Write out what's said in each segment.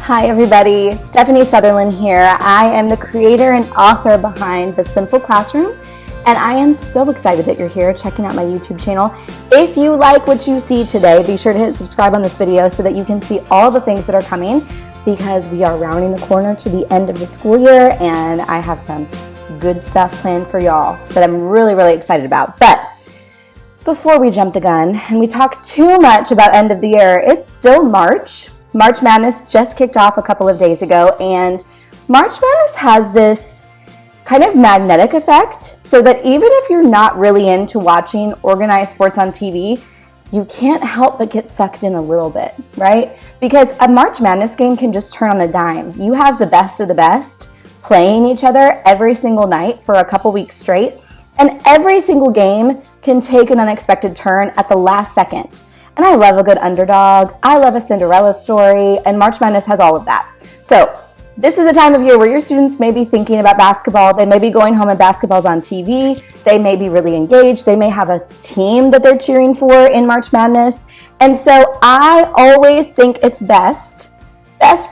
Hi everybody, Stephanie Sutherland here. I am the creator and author behind The Simple Classroom, and I am so excited that you're here checking out my YouTube channel. If you like what you see today, be sure to hit subscribe on this video so that you can see all the things that are coming, because we are rounding the corner to the end of the school year and I have some good stuff planned for y'all that I'm really excited about. But before we jump the gun and we talk too much about end of the year, it's still March. March Madness just kicked off a couple of days ago, and March Madness has this kind of magnetic effect so that even if you're not really into watching organized sports on TV, you can't help but get sucked in a little bit, right? Because a March Madness game can just turn on a dime. You have the best of the best playing each other every single night for a couple weeks straight, and every single game can take an unexpected turn at the last second. And I love a good underdog. I love a Cinderella story, and March Madness has all of that. So this is a time of year where your students may be thinking about basketball. They may be going home and basketball's on TV. They may be really engaged. They may have a team that they're cheering for in March Madness. And so I always think it's best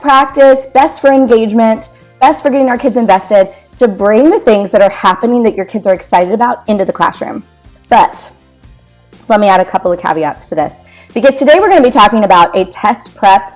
practice, best for engagement, best for getting our kids invested, to bring the things that are happening that your kids are excited about into the classroom. But let me add a couple of caveats to this, because today we're going to be talking about a test prep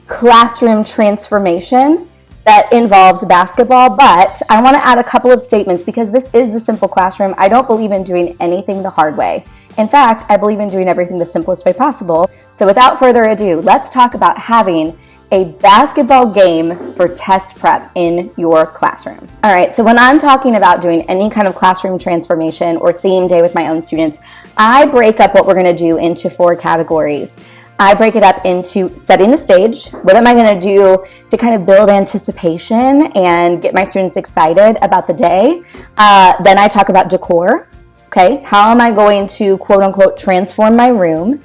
classroom transformation that involves basketball, but I want to add a couple of statements because this is the simple classroom. I don't believe in doing anything the hard way. In fact, I believe in doing everything the simplest way possible. So without further ado, let's talk about having a basketball game for test prep in your classroom. All right, so when I'm talking about doing any kind of classroom transformation or theme day with my own students, I break up what we're gonna do into 4 categories. I break it up into setting the stage. What am I gonna do to kind of build anticipation and get my students excited about the day? Then I talk about decor. Okay, how am I going to quote unquote transform my room?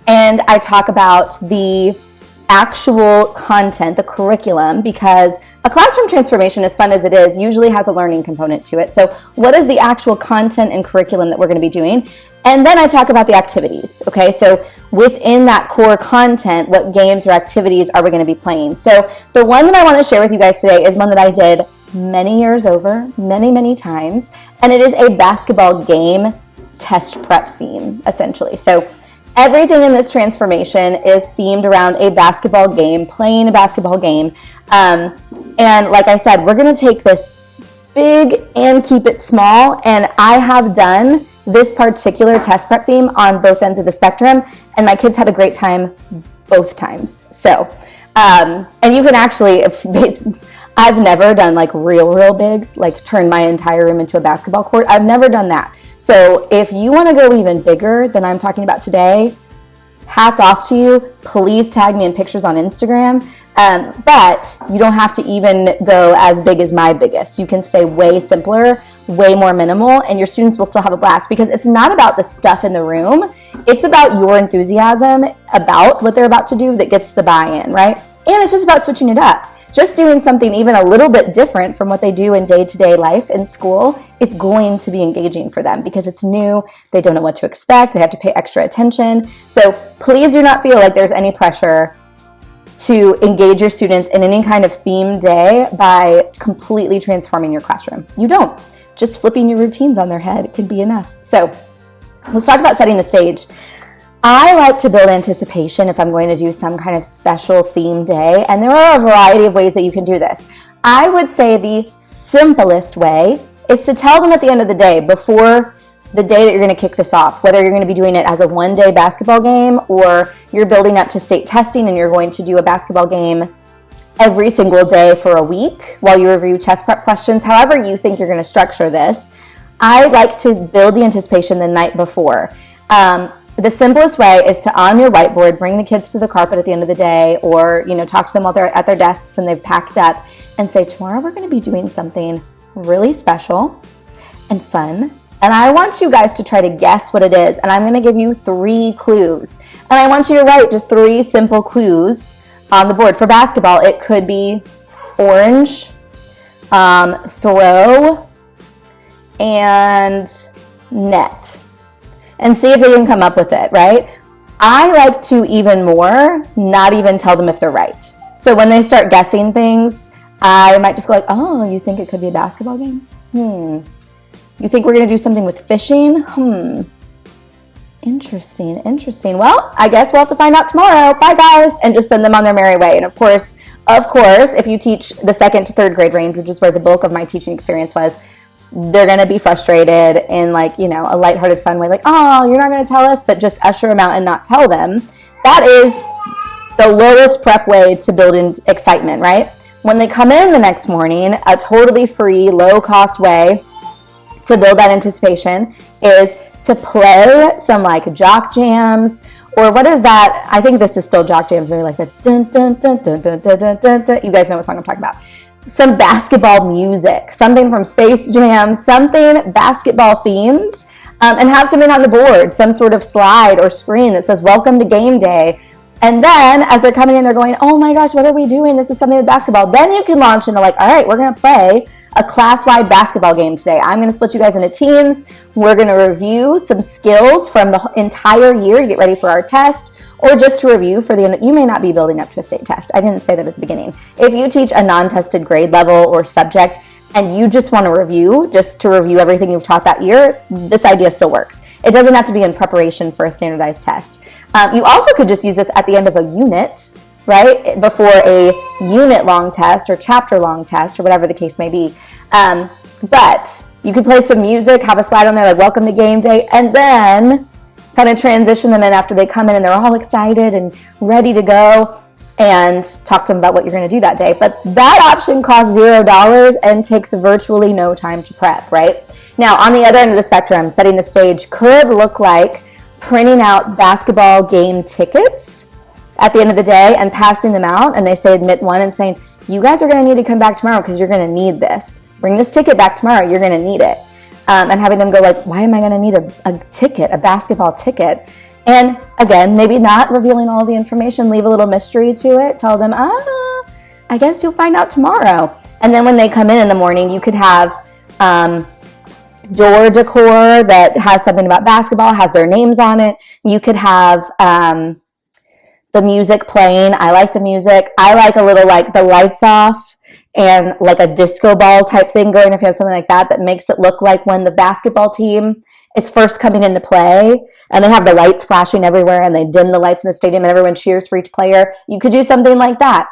And I talk about the actual content, the curriculum, because a classroom transformation, as fun as it is, usually has a learning component to it. So what is the actual content and curriculum that we're going to be doing? And then I talk about the activities. Okay, so within that core content, what games or activities are we going to be playing? So the one that I want to share with you guys today is one that I did many years over, many times, and it is a basketball game test prep theme, essentially. So everything in this transformation is themed around a basketball game, playing a basketball game. And like I said, we're going to take this big and keep it small. And I have done this particular test prep theme on both ends of the spectrum, and my kids had a great time both times. So, and you can actually, I've never done like real big, like turn my entire room into a basketball court. I've never done that. So if you want to go even bigger than I'm talking about today, hats off to you. Please tag me in pictures on Instagram. But you don't have to even go as big as my biggest. You can stay way simpler, way more minimal, and your students will still have a blast, because it's not about the stuff in the room. It's about your enthusiasm about what they're about to do that gets the buy-in, right? And it's just about switching it up. Just doing something even a little bit different from what they do in day-to-day life in school is going to be engaging for them, because it's new. They don't know what to expect. They have to pay extra attention. So please do not feel like there's any pressure to engage your students in any kind of theme day by completely transforming your classroom. You don't. Just flipping your routines on their head could be enough. So let's talk about setting the stage. I like to build anticipation if I'm going to do some kind of special theme day, and there are a variety of ways that you can do this. I would say the simplest way is to tell them at the end of the day, before the day that you're going to kick this off, whether you're going to be doing it as a one-day basketball game or you're building up to state testing and you're going to do a basketball game every single day for a week while you review test prep questions. However you think you're going to structure this, I like to build the anticipation the night before. The simplest way is to, on your whiteboard, bring the kids to the carpet at the end of the day, or talk to them while they're at their desks and they've packed up, and say, tomorrow we're going to be doing something really special and fun, and I want you guys to try to guess what it is, and I'm going to give you 3 clues, and I want you to write just 3 simple clues on the board. For basketball, it could be orange, throw, and net. And see if they can come up with it, right? I like to even more not even tell them if they're right. So when they start guessing things, I might just go like, oh, you think it could be a basketball game? You think we're going to do something with fishing? Interesting. Well, I guess we'll have to find out tomorrow. Bye, guys. And just send them on their merry way. And of course, if you teach the 2nd to 3rd grade range, which is where the bulk of my teaching experience was, they're going to be frustrated in like, a lighthearted, fun way. Like, oh, you're not going to tell us, but just usher them out and not tell them. That is the lowest prep way to build in excitement, right? When they come in the next morning, a totally free, low-cost way to build that anticipation is to play some like jock jams, or what is that? I think this is still jock jams, where like the dun dun dun dun dun dun dun dun dun. You guys know what song I'm talking about. Some basketball music, something from Space Jam, something basketball themed, and have something on the board, some sort of slide or screen that says "Welcome to Game Day." And then as they're coming in, they're going, oh my gosh, what are we doing? This is something with basketball. Then you can launch into like, all right, we're going to play a class-wide basketball game today. I'm going to split you guys into teams. We're going to review some skills from the entire year to get ready for our test, or just to review for you may not be building up to a state test. I didn't say that at the beginning. If you teach a non-tested grade level or subject, and you just want to review, just to review everything you've taught that year, this idea still works. It doesn't have to be in preparation for a standardized test. You also could just use this at the end of a unit, right? Before a unit-long test or chapter-long test or whatever the case may be. But you could play some music, have a slide on there like welcome to game day, and then kind of transition them in after they come in and they're all excited and ready to go, and talk to them about what you're going to do that day. But that option costs $0 and takes virtually no time to prep, right? Now, on the other end of the spectrum, setting the stage could look like printing out basketball game tickets at the end of the day and passing them out, and they say admit one, and saying, you guys are going to need to come back tomorrow because you're going to need this. Bring this ticket back tomorrow, you're going to need it. And having them go like, why am I going to need a ticket, a basketball ticket? And again, maybe not revealing all the information, leave a little mystery to it. Tell them, I guess you'll find out tomorrow. And then when they come in the morning, you could have door decor that has something about basketball, has their names on it. You could have the music playing. I like the music. I like a little like the lights off and like a disco ball type thing going, if you have something like that, that makes it look like when the basketball team is first coming into play and they have the lights flashing everywhere and they dim the lights in the stadium and everyone cheers for each player. You could do something like that.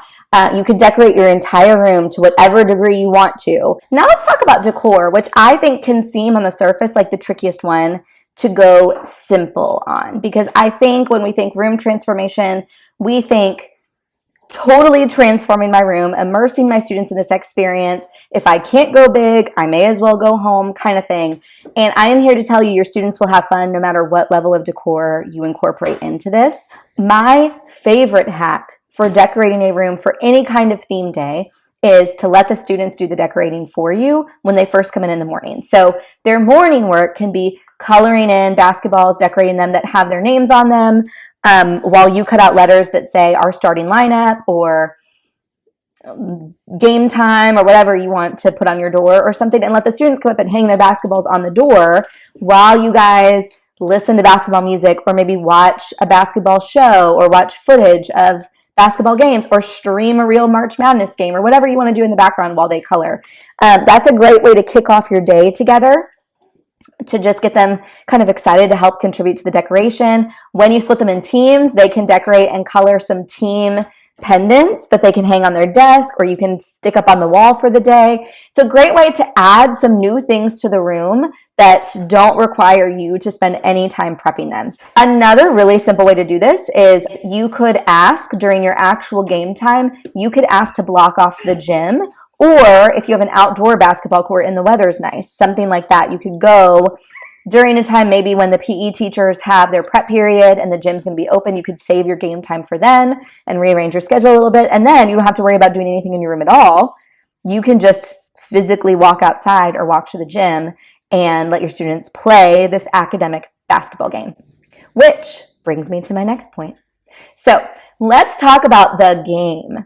You could decorate your entire room to whatever degree you want to. Now let's talk about decor, which I think can seem on the surface like the trickiest one to go simple on, because I think when we think room transformation, we think totally transforming my room, immersing my students in this experience. If I can't go big, I may as well go home kind of thing. And I am here to tell you your students will have fun no matter what level of decor you incorporate into this. My favorite hack for decorating a room for any kind of theme day is to let the students do the decorating for you when they first come in the morning. So their morning work can be coloring in basketballs, decorating them that have their names on them, while you cut out letters that say our starting lineup or game time or whatever you want to put on your door or something, and let the students come up and hang their basketballs on the door while you guys listen to basketball music, or maybe watch a basketball show or watch footage of basketball games or stream a real March Madness game or whatever you want to do in the background while they color. That's a great way to kick off your day together, to just get them kind of excited to help contribute to the decoration. When you split them in teams, they can decorate and color some team pendants that they can hang on their desk, or you can stick up on the wall for the day. It's a great way to add some new things to the room that don't require you to spend any time prepping them. Another really simple way to do this is you could ask during your actual game time, you could ask to block off the gym. Or if you have an outdoor basketball court and the weather's nice, something like that, you could go during a time maybe when the PE teachers have their prep period and the gym's going to be open. You could save your game time for then and rearrange your schedule a little bit. And then you don't have to worry about doing anything in your room at all. You can just physically walk outside or walk to the gym and let your students play this academic basketball game. Which brings me to my next point. So let's talk about the game.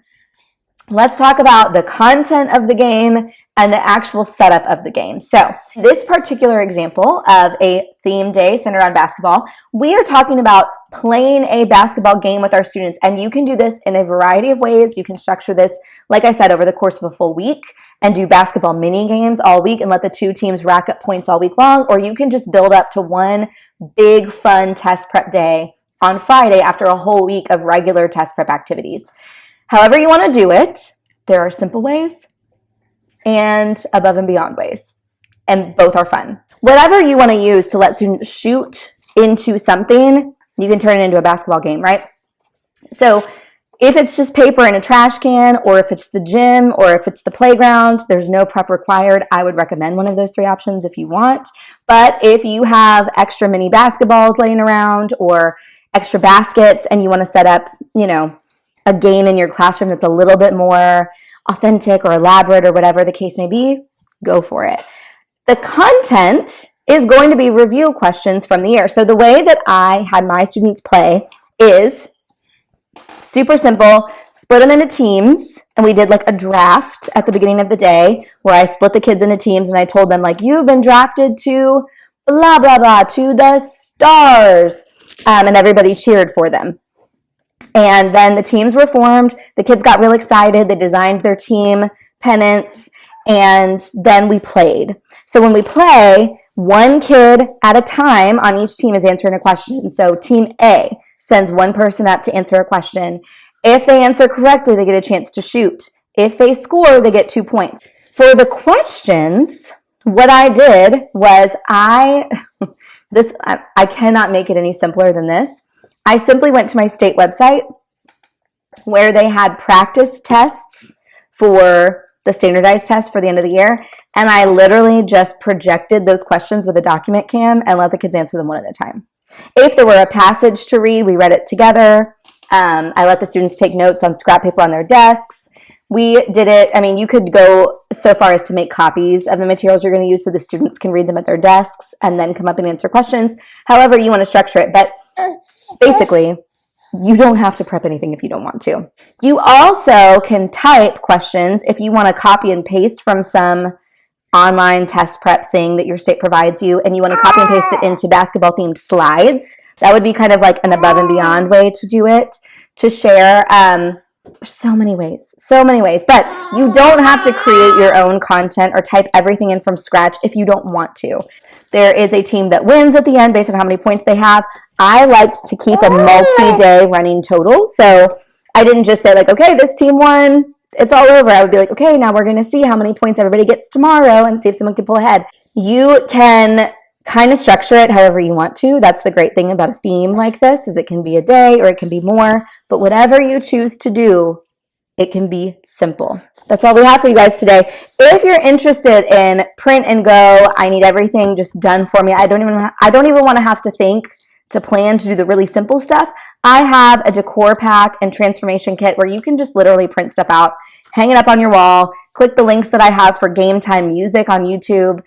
Let's talk about the content of the game and the actual setup of the game. So this particular example of a theme day centered on basketball, we are talking about playing a basketball game with our students. And you can do this in a variety of ways. You can structure this, like I said, over the course of a full week and do basketball mini games all week and let the two teams rack up points all week long. Or you can just build up to one big fun test prep day on Friday after a whole week of regular test prep activities. However you want to do it, there are simple ways and above and beyond ways, and both are fun. Whatever you want to use to let students shoot into something, you can turn it into a basketball game, right? So if it's just paper in a trash can, or if it's the gym, or if it's the playground, there's no prep required. I would recommend one of those three options if you want. But if you have extra mini basketballs laying around or extra baskets and you want to set up, a game in your classroom that's a little bit more authentic or elaborate or whatever the case may be, go for it. The content is going to be review questions from the year. So the way that I had my students play is super simple. Split them into teams, and we did like a draft at the beginning of the day where I split the kids into teams and I told them like, you've been drafted to blah, blah, blah, to the stars. And everybody cheered for them. And then the teams were formed. The kids got real excited. They designed their team pennants, and then we played. So when we play, one kid at a time on each team is answering a question. So team A sends one person up to answer a question. If they answer correctly, they get a chance to shoot. If they score, they get 2 points. For the questions, what I did was I cannot make it any simpler than this. I simply went to my state website where they had practice tests for the standardized test for the end of the year, and I literally just projected those questions with a document cam and let the kids answer them one at a time. If there were a passage to read, we read it together. I let the students take notes on scrap paper on their desks. We did it, you could go so far as to make copies of the materials you're going to use so the students can read them at their desks and then come up and answer questions, however you want to structure it. But basically, you don't have to prep anything if you don't want to. You also can type questions if you want to copy and paste from some online test prep thing that your state provides you, and you want to copy and paste it into basketball themed slides. That would be kind of like an above and beyond way to do it, to share. So many ways, but you don't have to create your own content or type everything in from scratch if you don't want to. There is a team that wins at the end based on how many points they have. I liked to keep a multi-day running total. So I didn't just say like, okay, this team won, it's all over. I would be like, okay, now we're going to see how many points everybody gets tomorrow and see if someone can pull ahead. You can kind of structure it however you want to. That's the great thing about a theme like this, is it can be a day or it can be more, but whatever you choose to do, it can be simple. That's all we have for you guys today. If you're interested in print and go, I need everything just done for me. I don't even want to have to think to plan to do the really simple stuff. I have a decor pack and transformation kit where you can just literally print stuff out, hang it up on your wall, click the links that I have for game time music on YouTube,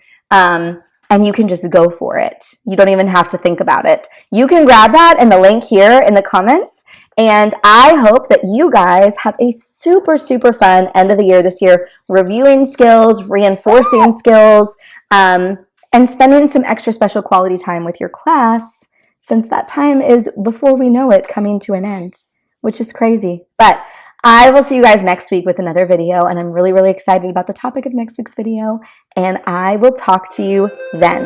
and you can just go for it. You don't even have to think about it. You can grab that in the link here in the comments. And I hope that you guys have a super, super fun end of the year this year, reviewing skills, reinforcing skills, and spending some extra special quality time with your class, since that time is, before we know it, coming to an end, which is crazy. But I will see you guys next week with another video, and I'm really, really excited about the topic of next week's video, and I will talk to you then.